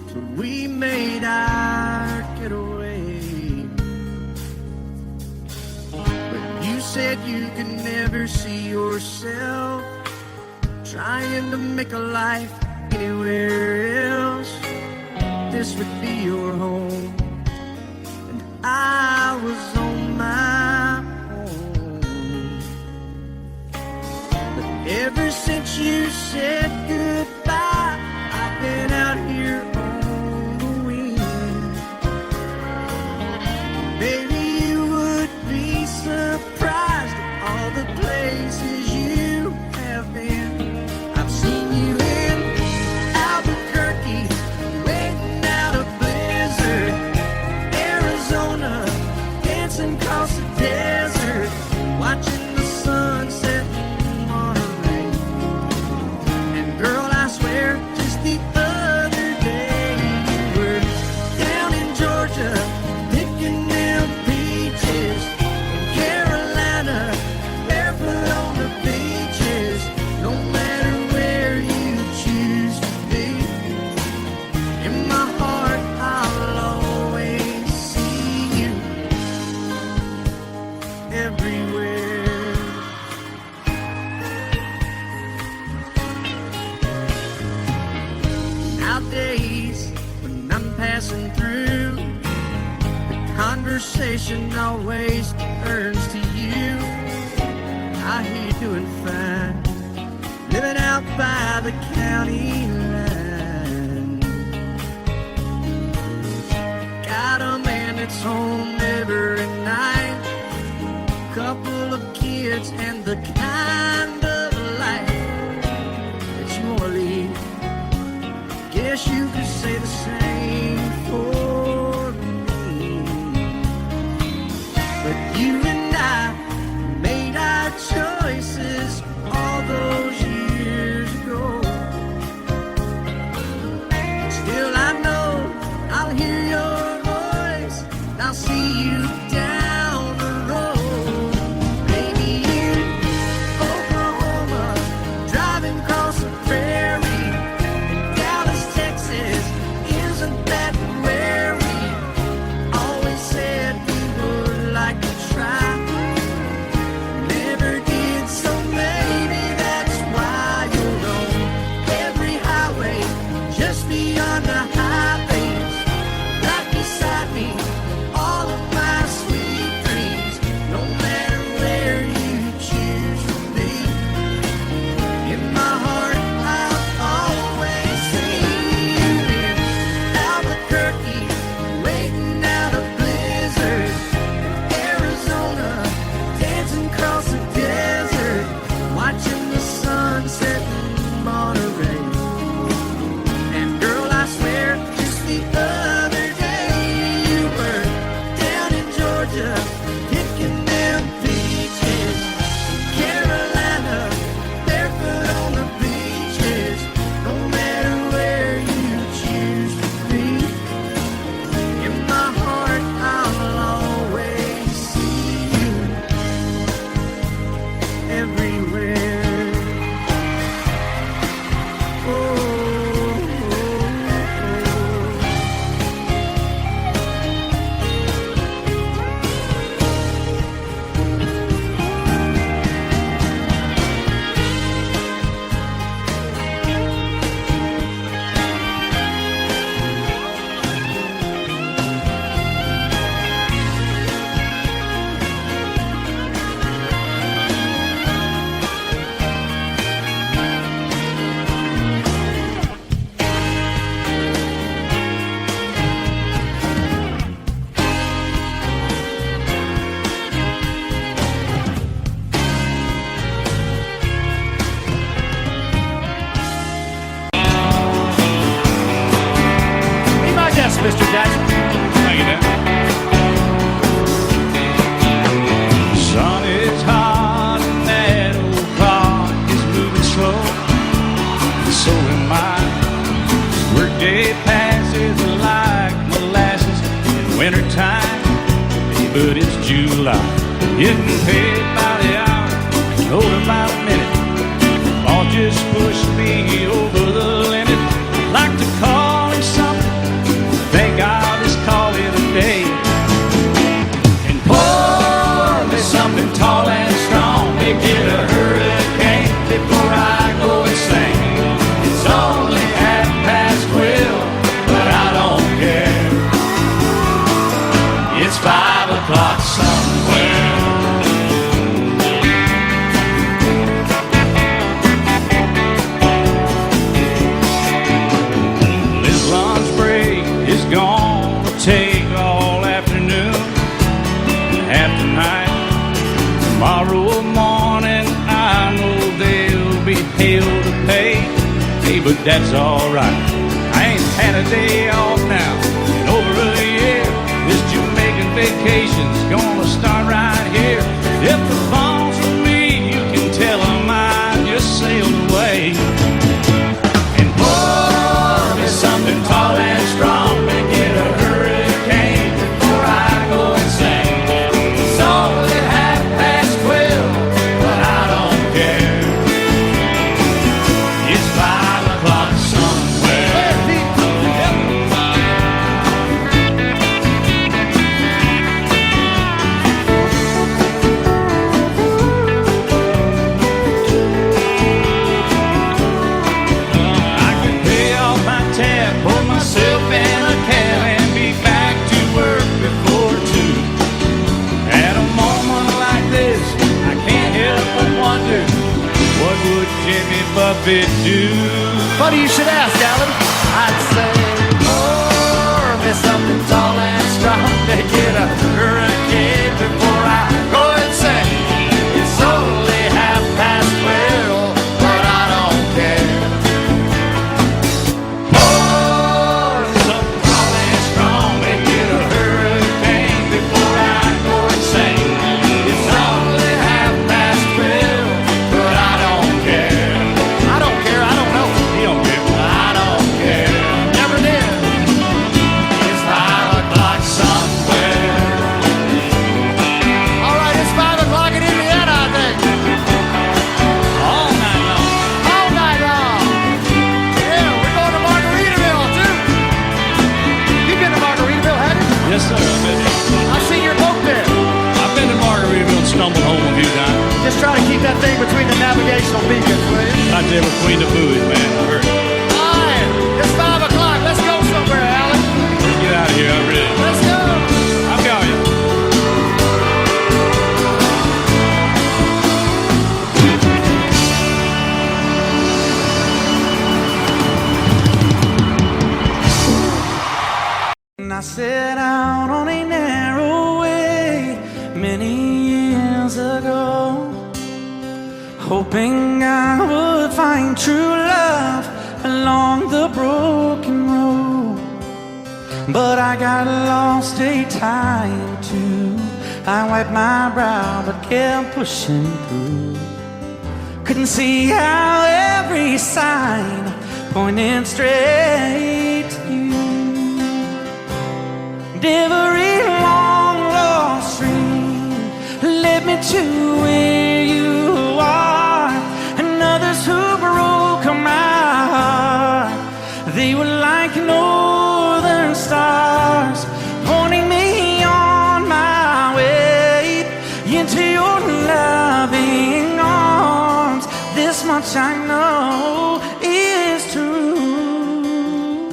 till we made our getaway. But you said you could never see yourself trying to make a life anywhere else. This would be your home, and I was on my own. But ever since you said goodbye, I've been out here on the wing. Baby, you would be surprised at all the places you have been. I've seen you in Albuquerque, waiting out a blizzard, Arizona, dancing across the desert, watching the sunset in Monterey. And girl, I swear, just the other day you were down in Georgia, picking them peaches. In Carolina, barefoot on the beaches. No matter where you choose to be, in my heart I'll always see you everywhere. Nowadays, when I'm passing through, the conversation always turns to you. I hear you doing fine, living out by the county line. Got a man that's home every night, couple of kids, and the kind of life that you want to lead. Guess you could say the same for me. But you and I made our choices all those years ago. Still I know I'll hear your voice, and I'll see you down the road. Maybe in sunset in Monterey. And girl, I swear, just the other day you were down in Georgia, picking them peaches. Carolina, barefoot on the beaches. No matter where you choose to be, in my heart I'll always see you everywhere. Oh. Be my guest, Mr. Jackson. Thank you, Dan. Sun is hot and that old clock is moving slow. So am I. Workday passes like molasses in wintertime. But it's July. Getting paid by the hour, told about a minute. All just pushed me over the limit. Like to call him something. Think I'll just call it a day. And pour me something tall and strong. Make it a hurricane before I go insane. It's only 12:30, but I don't care. It's 5 o'clock somewhere. This lunch break is gonna take all afternoon and half the night. Tomorrow morning I know they'll be hell to pay. Hey, but that's alright. I ain't had a day off now in over a year. This Jamaican vacation's gonna start right here. If the phone's for me, you can tell them I just sailed away. And pour me something tall and strong. Make it a hurricane before I go insane. It's only 12:30, but I don't care. It's 5 o'clock somewhere. I can pay off my tab, pour myself in a cab, and be back to work before 2. At a moment like this, I can't help but wonder, what would Jimmy Buffett do? Funny you should ask, Alan. I'd say, pour me something tall and strong. Make it a hurricane before I go insane. It's only 12:30, but I don't care. Pour me something tall and strong. Make it a hurricane before I go insane. It's only 12:30, but I don't care. I don't care. I don't know. He don't care. I don't care. Never did. It's 5 o'clock somewhere. All right, it's 5 o'clock in Indiana, I think. All night long. All night long. Yeah, we're going to Margaritaville, too. You've been to Margaritaville, haven't you? Yes, sir. I've been there. I've seen your boat there. I've been to Margaritaville and stumbled home a few times. Just try to keep that thing between the navigational beacons, will you? Right there between the buoys, man. I heard. All right, it's 5 o'clock. Let's go somewhere, Alan. Let's get out of here. I'm ready. Let's go. I'll call you. I set out on a narrow way many years ago, hoping I I would find true love along the broken road. But I got lost a time too. I wiped my brow but kept pushing through. Couldn't see how every sign pointed straight to you. And every long lost dream led me to where you are. And others who broke my heart, they were like northern stars, pointing me on my way into your loving arms. This much I know is true,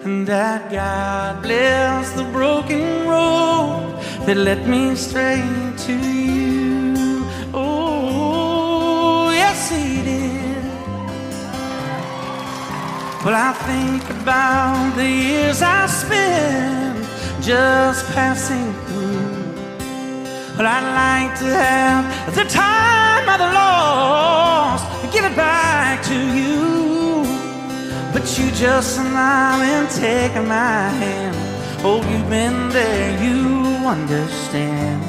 and that God bless the broken road that led me straight to you. Oh, yes, He did. Well, I think about the years I spent just passing through. Well, I'd like to have the time I've lost, give it back to you. But you just smile and take my hand. Oh, you've been there, you understand.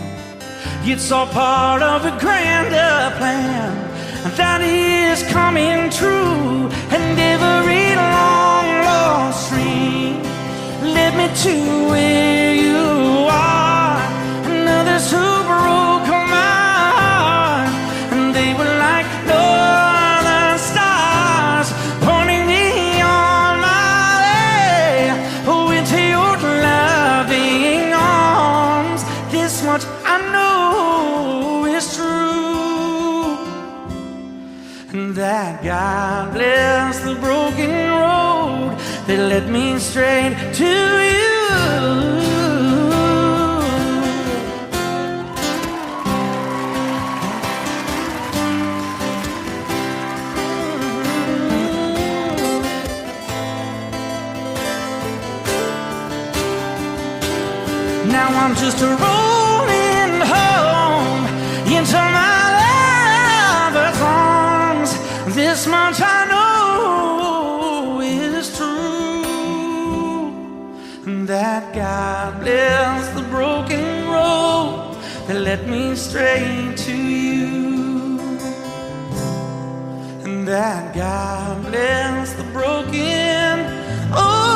It's all part of a grander plan that is coming true. And every long lost dream led me to where you are. And others who broke my heart, and they were like northern stars, pointing me on my way, oh, into your loving arms. This much I know is true, and that God bless the broken road that led me straight to you. Now I'm just rolling home into my lover's arms. This much I know is true, and that God bless the broken road that led me straight to you, and that God bless the broken road.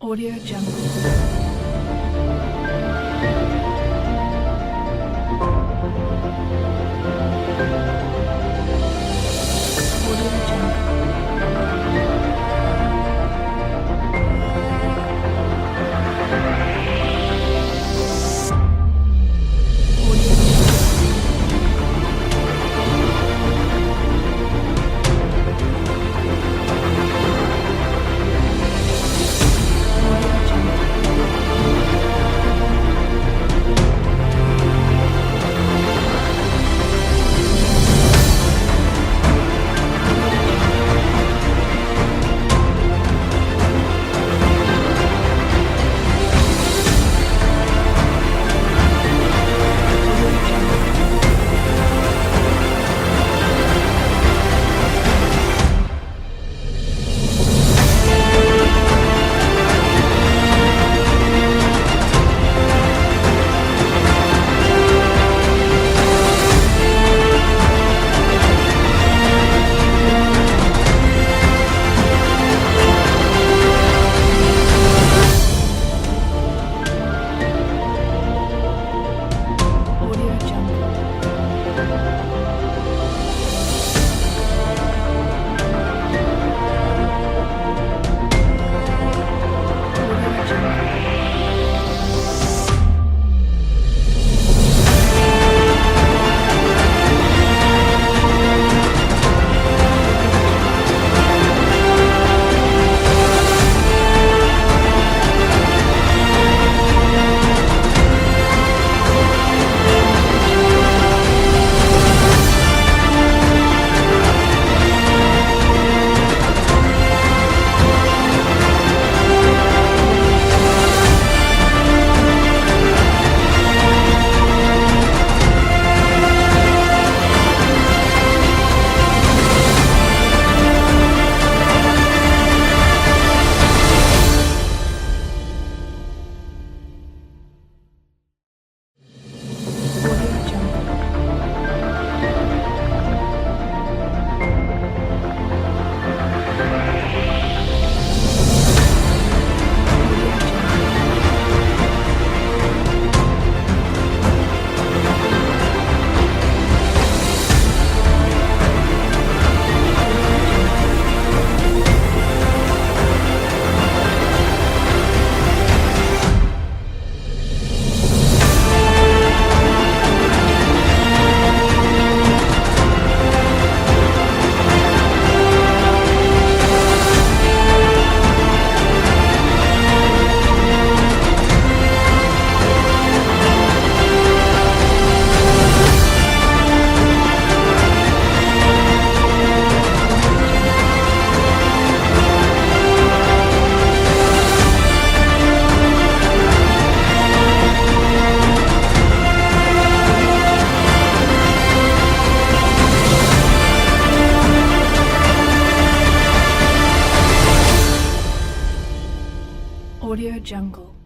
Audio Jungle. Jungle.